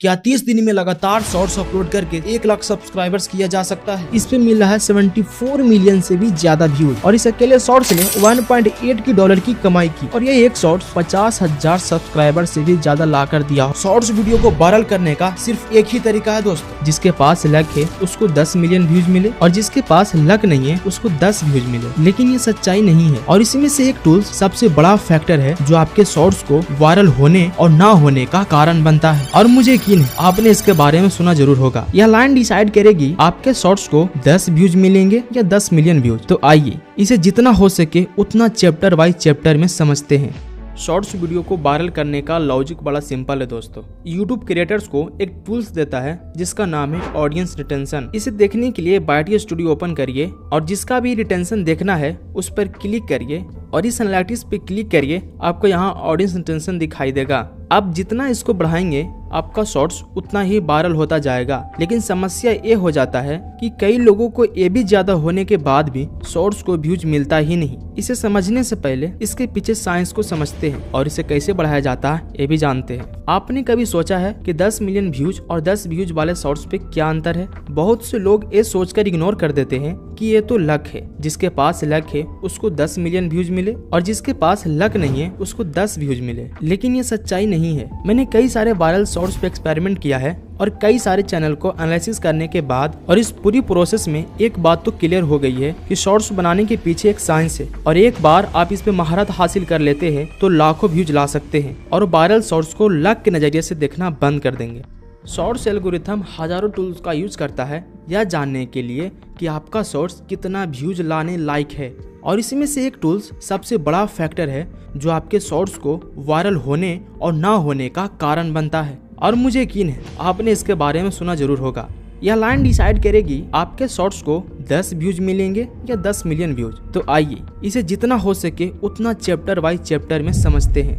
क्या 30 दिन में लगातार शॉर्ट्स अपलोड करके 1 लाख सब्सक्राइबर्स किया जा सकता है? इस पे मिल रहा है 74 मिलियन से भी ज्यादा व्यूज और इस अकेले शॉर्ट्स ने $1.8 की कमाई की और ये एक शॉर्ट्स 50,000 सब्सक्राइबर से भी ज्यादा ला कर दिया। शॉर्ट्स वीडियो को वायरल करने का सिर्फ एक ही तरीका है दोस्तों, जिसके पास लक है उसको 10 मिलियन व्यूज मिले और जिसके पास लक नहीं है उसको 10 व्यूज मिले। लेकिन ये सच्चाई नहीं है और इसमें से एक टूल सबसे बड़ा फैक्टर है जो आपके शॉर्ट्स को वायरल होने और ना होने का कारण बनता है। और मुझे आपने इसके बारे में सुना जरूर होगा। यह लाइन डिसाइड करेगी आपके शॉर्ट्स को 10 व्यूज मिलेंगे या 10 मिलियन व्यूज। तो आइए इसे जितना हो सके उतना चैप्टर वाइज चैप्टर में समझते हैं। शॉर्ट्स वीडियो को वायरल करने का लॉजिक बड़ा सिंपल है दोस्तों। यूट्यूब क्रिएटर्स को एक टूल्स देता है जिसका नाम है ऑडियंस रिटेंशन। इसे देखने के लिए बाइटी स्टूडियो ओपन करिए और जिसका भी रिटेंशन देखना है उस पर क्लिक करिए और इस एनालिटिक्स पे क्लिक करिए। आपको यहाँ ऑडियंस रिटेंशन दिखाई देगा। आप जितना इसको बढ़ाएंगे आपका शॉर्ट्स उतना ही वायरल होता जाएगा। लेकिन समस्या ये हो जाता है कि कई लोगों को ये भी ज्यादा होने के बाद भी शॉर्ट्स को व्यूज मिलता ही नहीं। इसे समझने से पहले इसके पीछे साइंस को समझते हैं और इसे कैसे बढ़ाया जाता है ये भी जानते हैं। आपने कभी सोचा है कि 10 मिलियन व्यूज और 10 व्यूज वाले शॉर्ट्स पे क्या अंतर है? बहुत से लोग ये सोचकर इग्नोर कर देते हैं कि ये तो लक है, जिसके पास लक है उसको 10 मिलियन व्यूज मिले और जिसके पास लक नहीं है उसको 10 व्यूज मिले। लेकिन ये सच्चाई नहीं है। मैंने कई सारे वायरल शॉर्ट्स पे एक्सपेरिमेंट किया है और कई सारे चैनल को एनालिसिस करने के बाद और इस पूरी प्रोसेस में एक बात तो क्लियर हो गई है कि शॉर्ट्स बनाने के पीछे एक साइंस है और एक बार आप इस पे महारत हासिल कर लेते हैं तो लाखों व्यूज ला सकते हैं और वायरल शॉर्ट्स को लक के नजरिए से देखना बंद कर देंगे। शॉर्ट्स एल्गोरिथम हजारों टूल्स का यूज करता है यह जानने के लिए कि आपका शॉर्ट्स कितना व्यूज लाने लायक है और इसमें से एक टूल्स सबसे बड़ा फैक्टर है जो आपके शॉर्ट्स को वायरल होने और ना होने का कारण बनता है। और मुझे यकीन है आपने इसके बारे में सुना जरूर होगा। यह लाइन डिसाइड करेगी आपके शॉर्ट्स को 10 व्यूज मिलेंगे या 10 मिलियन व्यूज। तो आइए इसे जितना हो सके उतना चैप्टर वाइज चैप्टर में समझते हैं।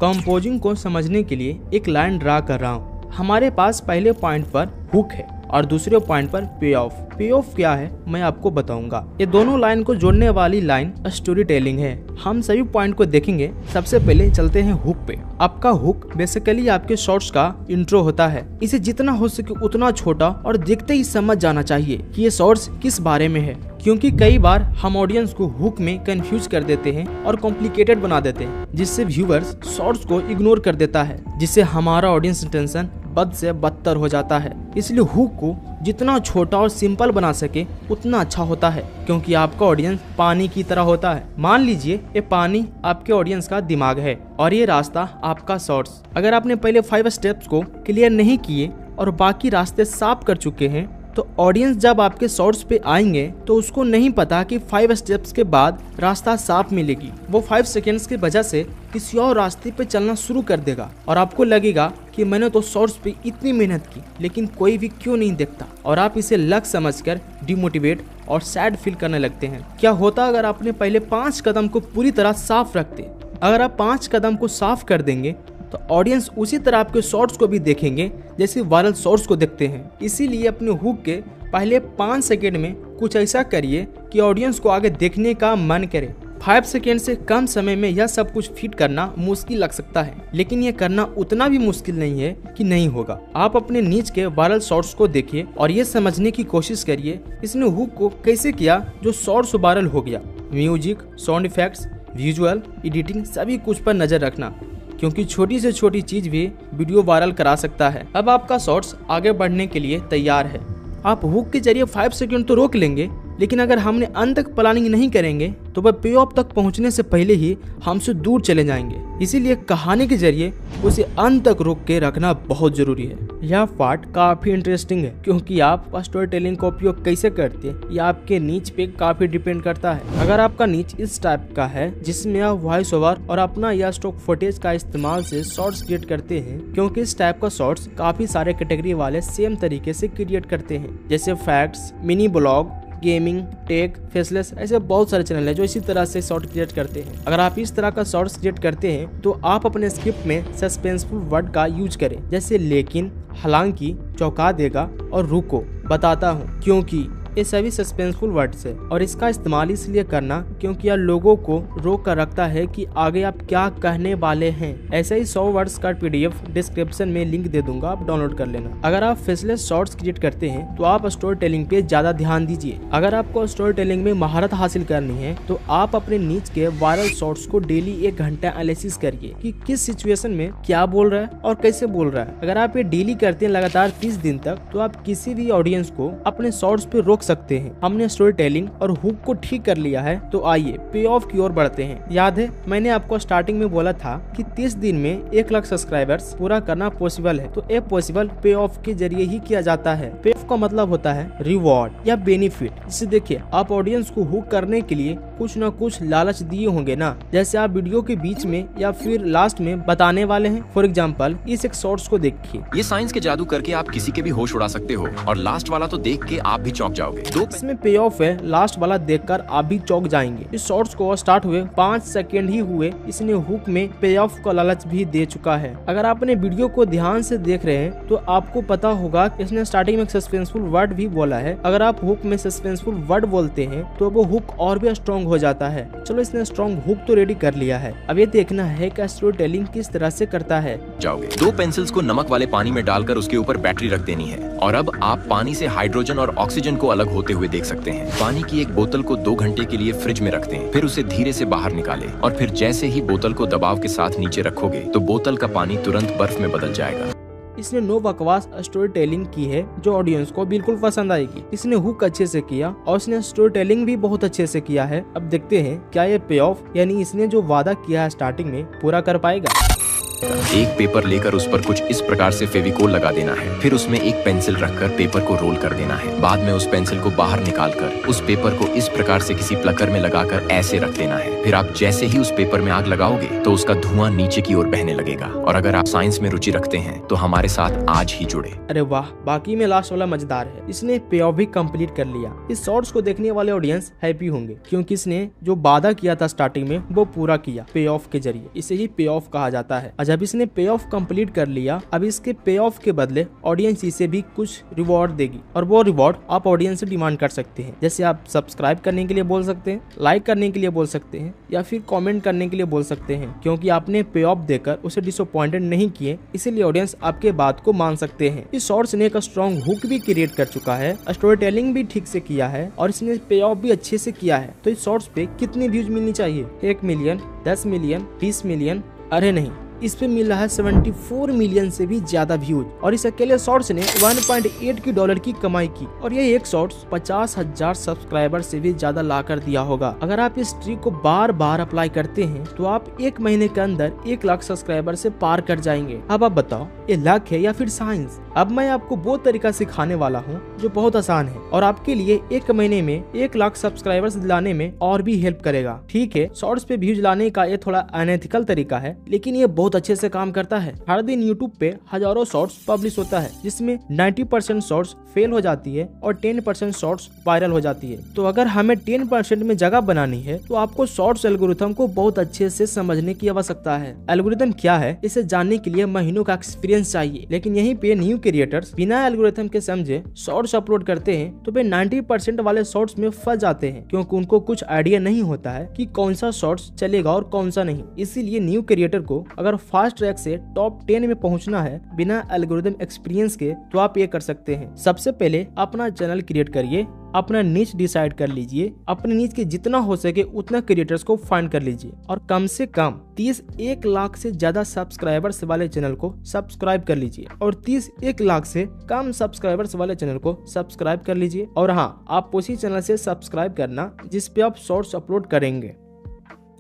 कंपोजिंग को समझने के लिए एक लाइन ड्रा कर रहा हूँ। हमारे पास पहले पॉइंट पर हुक है और दूसरे पॉइंट पर पे ऑफ। पे ऑफ क्या है मैं आपको बताऊंगा। ये दोनों लाइन को जोड़ने वाली लाइन स्टोरी टेलिंग है। हम सभी पॉइंट को देखेंगे। सबसे पहले चलते हैं हुक पे। आपका हुक बेसिकली आपके शॉर्ट्स का इंट्रो होता है। इसे जितना हो सके उतना छोटा और देखते ही समझ जाना चाहिए कि ये शॉर्ट्स किस बारे में है, क्योंकि कई बार हम ऑडियंस को हुक में कंफ्यूज कर देते हैं और कॉम्प्लिकेटेड बना देते हैं, जिससे व्यूअर्स शॉर्ट्स को इग्नोर कर देता है, जिससे हमारा ऑडियंस रिटेंशन बद से बदतर हो जाता है। इसलिए हुक को जितना छोटा और सिंपल बना सके उतना अच्छा होता है, क्योंकि आपका ऑडियंस पानी की तरह होता है। मान लीजिए ये पानी आपके ऑडियंस का दिमाग है और ये रास्ता आपका शॉर्ट्स। अगर आपने पहले 5 स्टेप्स को क्लियर नहीं किए और बाकी रास्ते साफ कर चुके हैं तो ऑडियंस जब आपके शॉर्ट्स पे आएंगे तो उसको नहीं पता कि 5 स्टेप्स के बाद रास्ता साफ मिलेगी। वो 5 सेकेंड्स की वजह से किसी और रास्ते पे चलना शुरू कर देगा और आपको लगेगा कि मैंने तो शॉर्ट्स पे इतनी मेहनत की लेकिन कोई भी क्यों नहीं देखता, और आप इसे लक समझकर डिमोटिवेट और सैड फील करने लगते हैं। क्या होता अगर आपने पहले 5 कदम को पूरी तरह साफ रखते? अगर आप 5 कदम को साफ कर देंगे तो ऑडियंस उसी तरह आपके शॉर्ट्स को भी देखेंगे जैसे वायरल शॉर्ट्स को देखते हैं। इसीलिए अपने हुक के पहले 5 सेकेंड में कुछ ऐसा करिए कि ऑडियंस को आगे देखने का मन करे। 5 सेकेंड से कम समय में यह सब कुछ फिट करना मुश्किल लग सकता है, लेकिन यह करना उतना भी मुश्किल नहीं है कि नहीं होगा। आप अपने नीच के वायरल शॉर्ट्स को देखिए और ये समझने की कोशिश करिए इसने हुक को कैसे किया जो शॉर्ट्स वायरल हो गया। Music, sound effects, visual, editing सभी कुछ पर नजर रखना, क्योंकि छोटी से छोटी चीज भी वीडियो वायरल करा सकता है। अब आपका शॉर्ट्स आगे बढ़ने के लिए तैयार है। आप हुक के जरिए 5 सेकंड तो रोक लेंगे, लेकिन अगर हमने अंत तक प्लानिंग नहीं करेंगे तो वह पे ऑफ तक पहुंचने से पहले ही हमसे दूर चले जाएंगे। इसीलिए कहानी के जरिए उसे अंत तक रोक के रखना बहुत जरूरी है। यह पार्ट काफी इंटरेस्टिंग है क्योंकि आप स्टोरी टेलिंग का उपयोग कैसे करते हैं यह आपके नीच पे काफी डिपेंड करता है। अगर आपका नीच इस टाइप का है जिसमें आप वॉइस ओवर और अपना या स्टॉक फुटेज का इस्तेमाल से शॉर्ट्स क्रिएट करते हैं, क्योंकि इस टाइप का शॉर्ट्स काफी सारे कैटेगरी वाले सेम तरीके से क्रिएट करते हैं, जैसे facts, mini blog, gaming, tech, faceless, ऐसे बहुत सारे चैनल हैं जो इसी तरह से शॉर्ट क्रिएट करते हैं। अगर आप इस तरह का शॉर्ट्स क्रिएट करते हैं तो आप अपने स्क्रिप्ट में सस्पेंसफुल वर्ड का यूज करें, जैसे लेकिन, हालांकि, चौंका देगा और रुको, बताता हूँ, क्योंकि, ये सभी सस्पेंसफुल वर्ड्स है और इसका इस्तेमाल इसलिए करना क्योंकि यह लोगों को रोक कर रखता है कि आगे आप क्या कहने वाले हैं। ऐसे ही 100 वर्ड्स का PDF डिस्क्रिप्शन में लिंक दे दूंगा, आप डाउनलोड कर लेना। अगर आप फेसलेस शॉर्ट्स क्रिएट करते हैं तो आप स्टोरी टेलिंग पे ज्यादा ध्यान दीजिए। अगर आपको स्टोरी टेलिंग में महारत हासिल करनी है तो आप अपने नीच के वायरल शॉर्ट्स को डेली 1 घंटा एनालिसिस करिए कि किस सिचुएशन में क्या बोल रहा है और कैसे बोल रहा है। अगर आप ये डेली करते हैं लगातार 30 दिन तक तो आप किसी भी ऑडियंस को अपने शॉर्ट्स पे रोक सकते हैं। हमने स्टोरी टेलिंग और हुक को ठीक कर लिया है तो आइए पे ऑफ की ओर बढ़ते हैं। याद है मैंने आपको स्टार्टिंग में बोला था कि 30 दिन में 1 लाख सब्सक्राइबर्स पूरा करना पॉसिबल है, तो ये पॉसिबल पे ऑफ के जरिए ही किया जाता है। पे ऑफ का मतलब होता है रिवॉर्ड या बेनिफिट। जिसे देखिए आप ऑडियंस को हुक करने के लिए कुछ न कुछ लालच दिए होंगे ना, जैसे आप वीडियो के बीच में या फिर लास्ट में बताने वाले हैं। फॉर एग्जाम्पल इस एक शॉर्ट्स को देखिए। ये साइंस के जादू करके आप किसी के भी होश उड़ा सकते हो और लास्ट वाला तो देख के आप भी चौंक जाओगे। इसमें पे ऑफ है, लास्ट वाला देखकर आप भी चौंक जाएंगे। इस शॉर्ट्स को स्टार्ट हुए 5 सेकंड ही हुए, इसने हुक में पे ऑफ का लालच भी दे चुका है। अगर आप अपने वीडियो को ध्यान से देख रहे हैं तो आपको पता होगा इसने स्टार्टिंग में एक सस्पेंसफुल वर्ड भी बोला है। अगर आप हुक में सस्पेंसफुल वर्ड बोलते हैं तो वो हुक और भी स्ट्रॉन्ग हो जाता है। चलो इसने स्ट्रॉन्ग हुक तो रेडी कर लिया है, अब ये देखना है कि स्टोरी टेलिंग किस तरह से करता है। जाओगे 2 पेंसिल्स को नमक वाले पानी में डालकर उसके ऊपर बैटरी रख देनी है और अब आप पानी से हाइड्रोजन और ऑक्सीजन को अलग होते हुए देख सकते हैं। पानी की एक बोतल को 2 घंटे के लिए फ्रिज में रख दें, फिर उसे धीरे से बाहर निकालें और फिर जैसे ही बोतल को दबाव के साथ नीचे रखोगे तो बोतल का पानी तुरंत बर्फ में बदल जाएगा। इसने नो बकवास स्टोरी टेलिंग की है जो ऑडियंस को बिल्कुल पसंद आएगी। इसने हुक अच्छे से किया और इसने स्टोरी टेलिंग भी बहुत अच्छे से किया है। अब देखते हैं क्या ये पे ऑफ यानी इसने जो वादा किया है स्टार्टिंग में पूरा कर पाएगा। एक पेपर लेकर उस पर कुछ इस प्रकार से फेविकोल लगा देना है, फिर उसमें एक पेंसिल रखकर पेपर को रोल कर देना है। बाद में उस पेंसिल को बाहर निकालकर उस पेपर को इस प्रकार से किसी प्लकर में लगाकर ऐसे रख देना है। फिर आप जैसे ही उस पेपर में आग लगाओगे तो उसका धुआं नीचे की ओर बहने लगेगा। और अगर आप साइंस में रुचि रखते हैं तो हमारे साथ आज ही जुड़े। अरे वाह, बाकी में लास्ट वाला मजेदार है। इसने पे ऑफ भी कंप्लीट कर लिया। इस शॉर्ट्स को देखने वाले ऑडियंस हैप्पी होंगे क्योंकि इसने जो वादा किया था स्टार्टिंग में वो पूरा किया पे ऑफ के जरिए। इसे ही पे ऑफ कहा जाता है। जब इसने पे ऑफ कंप्लीट कर लिया, अब इसके पे ऑफ के बदले ऑडियंस इसे भी कुछ रिवॉर्ड देगी और वो रिवॉर्ड आप ऑडियंस से डिमांड कर सकते हैं। जैसे आप सब्सक्राइब करने के लिए बोल सकते हैं, लाइक करने के लिए बोल सकते हैं या फिर कमेंट करने के लिए बोल सकते हैं। क्योंकि आपने पे ऑफ देकर उसे डिसअपॉइंटेड नहीं किए, इसीलिए ऑडियंस आपके बात को मान सकते हैं। इस शॉर्ट्स ने एक स्ट्रॉन्ग हुक भी क्रिएट कर चुका है, स्टोरी टेलिंग भी ठीक से किया है और इसने पे ऑफ भी अच्छे से किया है। तो इस शॉर्ट्स पे कितनी व्यूज मिलनी चाहिए? 1 मिलियन, 10 मिलियन, 20 मिलियन? अरे नहीं, इस पे मिल रहा है 74 मिलियन से भी ज्यादा व्यूज और इस अकेले शॉर्ट्स ने $1.8 की कमाई की और ये एक शॉर्ट्स 50,000 सब्सक्राइबर से भी ज्यादा ला कर दिया होगा। अगर आप इस ट्रिक को बार बार अप्लाई करते हैं तो आप 1 महीने के अंदर 1 लाख सब्सक्राइबर से पार कर जाएंगे। अब आप बताओ ये लक है या फिर साइंस? अब मैं आपको वो तरीका सिखाने वाला हूँ जो बहुत आसान है और आपके लिए 1 महीने में 1 लाख सब्सक्राइबर्स दिलाने में और भी हेल्प करेगा। ठीक है, शॉर्ट्स पे व्यूज लाने का ये थोड़ा अनएथिकल तरीका है, लेकिन ये बहुत अच्छे से काम करता है। हर दिन यूट्यूब पे हजारों शॉर्ट्स पब्लिश होता है जिसमें 90% शॉर्ट्स फेल हो जाती है और 10% शॉर्ट्स वायरल हो जाती है। तो अगर हमें 10% में जगह बनानी है तो आपको शॉर्ट्स एल्गोरिथम को बहुत अच्छे से समझने की आवश्यकता है। एल्गोरिथम क्या है इसे जानने के लिए महीनों का एक्सपीरियंस चाहिए, लेकिन यहीं पे न्यू क्रिएटर्स बिना एल्गोरिथम के समझे शॉर्ट्स अपलोड करते हैं तो वे 90% वाले शॉर्ट्स में फंस जाते हैं क्योंकि उनको कुछ आइडिया नहीं होता है कि कौन सा शॉर्ट्स चलेगा और कौन सा नहीं। इसीलिए न्यू क्रिएटर को अगर फास्ट ट्रैक से टॉप 10 में पहुंचना है बिना एल्गोरिथम एक्सपीरियंस के तो आप ये कर सकते हैं। सबसे पहले अपना चैनल क्रिएट करिए, अपना नीच डिसाइड कर लीजिए, अपने नीच के जितना हो सके उतना क्रिएटर्स को फाइंड कर लीजिए और कम से कम 1 लाख से ज्यादा सब्सक्राइबर्स वाले चैनल को सब्सक्राइब कर लीजिए और 1 लाख से कम सब्सक्राइबर्स वाले चैनल को सब्सक्राइब कर लीजिए। और हाँ, आप उसी चैनल से सब्सक्राइब करना जिस पे आप शॉर्ट्स अपलोड करेंगे।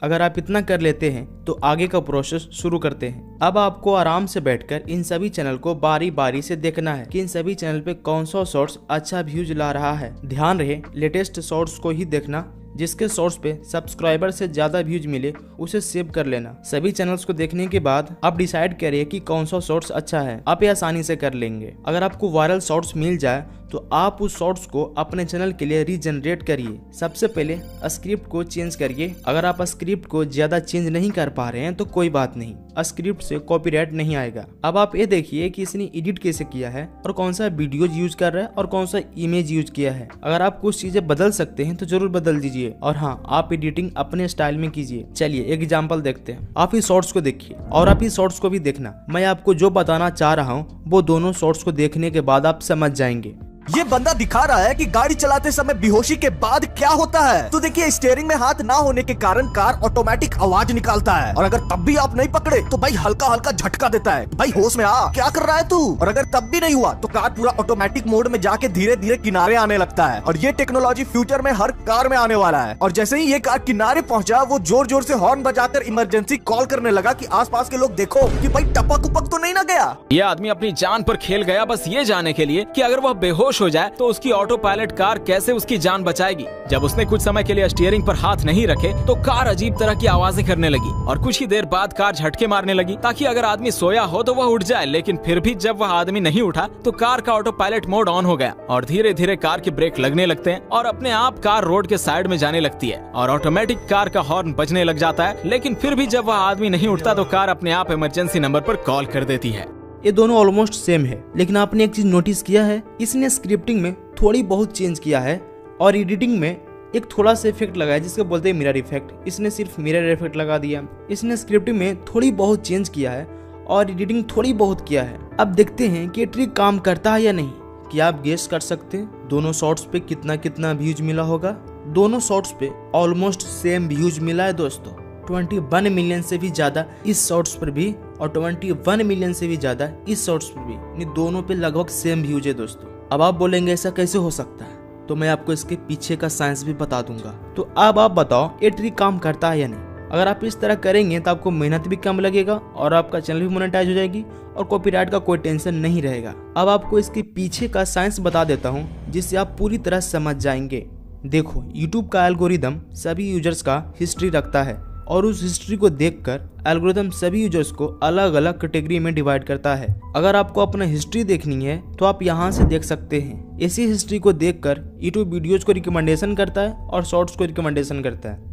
अगर आप इतना कर लेते हैं तो आगे का प्रोसेस शुरू करते हैं। अब आपको आराम से बैठकर इन सभी चैनल को बारी बारी से देखना है कि इन सभी चैनल पे कौन सा शॉर्ट्स अच्छा व्यूज ला रहा है। ध्यान रहे लेटेस्ट शॉर्ट्स को ही देखना, जिसके शॉर्ट्स पे सब्सक्राइबर से ज्यादा व्यूज मिले उसे सेव कर लेना। सभी चैनल्स को देखने के बाद आप डिसाइड करिए कि कौन सा शॉर्ट्स अच्छा है, आप ये आसानी से कर लेंगे। अगर आपको वायरल शॉर्ट्स मिल जाए तो आप उस शॉर्ट्स को अपने चैनल के लिए रीजनरेट करिए। सबसे पहले स्क्रिप्ट को चेंज करिए। अगर आप स्क्रिप्ट को ज्यादा चेंज नहीं कर पा रहे हैं तो कोई बात नहीं, स्क्रिप्ट से कॉपीराइट नहीं आएगा। अब आप ये देखिए कि इसने एडिट कैसे किया है और कौन सा वीडियोज यूज कर रहा है और कौन सा इमेज यूज किया है। अगर आप कुछ चीजें बदल सकते हैं तो जरूर बदल दीजिए। और हाँ, आप एडिटिंग अपने स्टाइल में कीजिए। चलिए एक एग्जांपल देखते हैं। आप इस शॉर्ट्स को देखिए और आप इस शॉर्ट्स को भी देखना। मैं आपको जो बताना चाह रहा हूँ वो दोनों शॉर्ट्स को देखने के बाद आप समझ जाएंगे। ये बंदा दिखा रहा है कि गाड़ी चलाते समय बेहोशी के बाद क्या होता है। तो देखिए, स्टीयरिंग में हाथ ना होने के कारण कार ऑटोमेटिक आवाज निकालता है, और अगर तब भी आप नहीं पकड़े तो भाई हल्का हल्का झटका देता है, भाई होश में आ, क्या कर रहा है तू। और अगर तब भी नहीं हुआ तो कार पूरा ऑटोमेटिक मोड में जाके धीरे धीरे किनारे आने लगता है। और ये टेक्नोलॉजी फ्यूचर में हर कार में आने वाला है। और जैसे ही ये कार किनारे पहुंचा, वो जोर जोर से हॉर्न बजाकर इमरजेंसी कॉल करने लगा कि आसपास के लोग देखो कि भाई टपक उपक तो नहीं ना गया। ये आदमी अपनी जान पर खेल गया बस ये जानने के लिए कि अगर वह बेहोश हो जाए तो उसकी ऑटो पायलट कार कैसे उसकी जान बचाएगी। जब उसने कुछ समय के लिए स्टीयरिंग पर हाथ नहीं रखे तो कार अजीब तरह की आवाजें करने लगी और कुछ ही देर बाद कार झटके मारने लगी ताकि अगर आदमी सोया हो तो वह उठ जाए। लेकिन फिर भी जब वह आदमी नहीं उठा तो कार का ऑटो पायलट मोड ऑन हो गया और धीरे धीरे कार के ब्रेक लगने लगते हैं और अपने आप कार रोड के साइड में जाने लगती है और ऑटोमेटिक कार का हॉर्न बजने लग जाता है। लेकिन फिर भी जब वह आदमी नहीं उठता तो कार अपने आप इमरजेंसी नंबर पर कॉल कर देती है। ये दोनों ऑलमोस्ट सेम है, लेकिन आपने एक चीज नोटिस किया है, इसने स्क्रिप्टिंग में थोड़ी बहुत चेंज किया है और एडिटिंग में एक थोड़ा सा इफेक्ट लगाया जिसको बोलते हैं मिरर इफेक्ट। इसने सिर्फ मिरर इफेक्ट लगा दिया। इसने स्क्रिप्टिंग में थोड़ी बहुत चेंज किया है और एडिटिंग थोड़ी बहुत किया है। अब देखते हैं कि ट्रिक काम करता है या नहीं। क्या आप गेस कर सकते हैं दोनों शॉर्ट्स पे कितना कितना व्यूज मिला होगा? दोनों शॉर्ट्स पे ऑलमोस्ट सेम व्यूज मिला है दोस्तों। 21 मिलियन से भी ज्यादा इस शॉर्ट्स पर भी और 21 मिलियन से भी ज्यादा इस शॉर्ट्स पर भी, इन दोनों पे लगभग सेम व्यूज है दोस्तों। अब आप बोलेंगे ऐसा कैसे हो सकता है, तो मैं आपको इसके पीछे का साइंस भी बता दूंगा। तो अब आप बताओ ये ट्रिक काम करता है या नहीं। अगर आप इस तरह करेंगे तो आपको मेहनत भी कम लगेगा और आपका चैनल भी मोनेटाइज हो जाएगी और कॉपीराइट का कोई टेंशन नहीं रहेगा। अब आपको इसके पीछे का साइंस बता देता हूँ जिससे आप पूरी तरह समझ जाएंगे। देखो, यूट्यूब का एल्गोरिदम सभी यूजर्स का हिस्ट्री रखता है और उस हिस्ट्री को देखकर एल्गोरिथम सभी यूजर्स को अलग अलग कैटेगरी में डिवाइड करता है। अगर आपको अपना हिस्ट्री देखनी है तो आप यहाँ से देख सकते हैं। इसी हिस्ट्री को देखकर यूट्यूब वीडियोज को रिकमेंडेशन करता है और शॉर्ट्स को रिकमेंडेशन करता है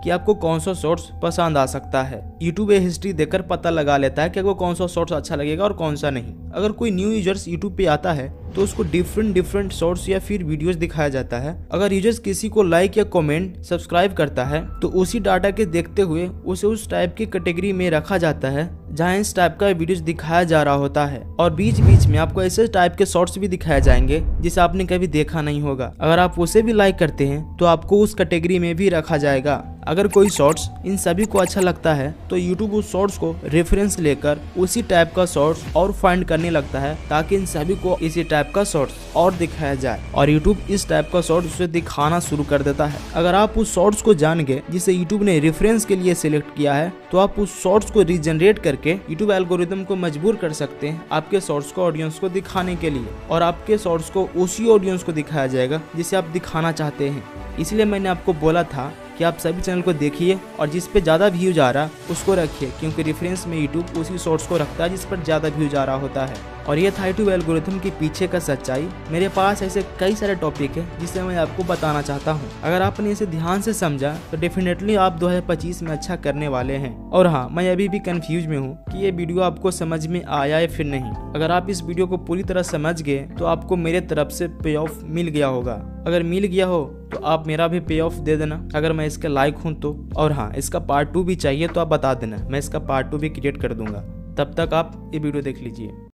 कि आपको कौन सा शॉर्ट्स पसंद आ सकता है। यूट्यूब ये हिस्ट्री देखकर पता लगा लेता है कि आपको कौन सा शॉर्ट्स अच्छा लगेगा और कौन सा नहीं। अगर कोई न्यू यूजर्स यूट्यूब पे आता है तो उसको डिफरेंट शॉर्ट्स या फिर वीडियोस दिखाया जाता है। अगर यूजर्स किसी को लाइक या कमेंट सब्सक्राइब करता है तो उसी डाटा के देखते हुए उसे उस टाइप की कैटेगरी में रखा जाता है जहाँ इस टाइप का वीडियोस दिखाया जा रहा होता है। और बीच बीच में आपको ऐसे टाइप के शॉर्ट्स भी दिखाए जाएंगे जिसे आपने कभी देखा नहीं होगा। अगर आप उसे भी लाइक करते हैं तो आपको उस कैटेगरी में भी रखा जाएगा। अगर कोई शॉर्ट्स इन सभी को अच्छा लगता है तो यूट्यूब उस शॉर्ट्स को रेफरेंस लेकर उसी टाइप का शॉर्ट्स और फाइंड करने लगता है ताकि इन सभी को इसी टाइप का शॉर्ट्स और दिखाया जाए और यूट्यूब इस टाइप का शॉर्ट्स उसे दिखाना शुरू कर देता है। अगर आप उस शॉर्ट्स को जान गए जिसे यूट्यूब ने रेफरेंस के लिए सिलेक्ट किया है तो आप उस शॉर्ट्स को रीजनरेट करके यूट्यूब एल्गोरिथम को मजबूर कर सकते हैं आपके शॉर्ट्स को ऑडियंस को दिखाने के लिए और आपके शॉर्ट्स को उसी ऑडियंस को दिखाया जाएगा जिसे आप दिखाना चाहते हैं। इसलिए मैंने आपको बोला था कि आप सभी चैनल को देखिए और जिस पे ज़्यादा व्यूज आ रहा उसको रखिए, क्योंकि रेफरेंस में यूट्यूब उसी शॉर्ट्स को रखता है जिस पर ज़्यादा व्यूज आ रहा होता है। और ये था यूट्यूब एल्गोरिथम के पीछे का सच्चाई। मेरे पास ऐसे कई सारे टॉपिक है जिसे मैं आपको बताना चाहता हूँ। अगर आपने इसे ध्यान से समझा तो डेफिनेटली आप 2025 में अच्छा करने वाले हैं। और हाँ, मैं अभी भी कंफ्यूज में हूँ कि ये वीडियो आपको समझ में आया है फिर नहीं। अगर आप इस वीडियो को पूरी तरह समझ गए तो आपको मेरे तरफ से पे ऑफ मिल गया होगा। अगर मिल गया हो तो आप मेरा भी पे ऑफ दे देना अगर मैं इसके लायक हूँ तो। और हाँ, इसका पार्ट 2 भी चाहिए तो आप बता देना, मैं इसका पार्ट 2 भी क्रिएट कर दूंगा। तब तक आप ये वीडियो देख लीजिए।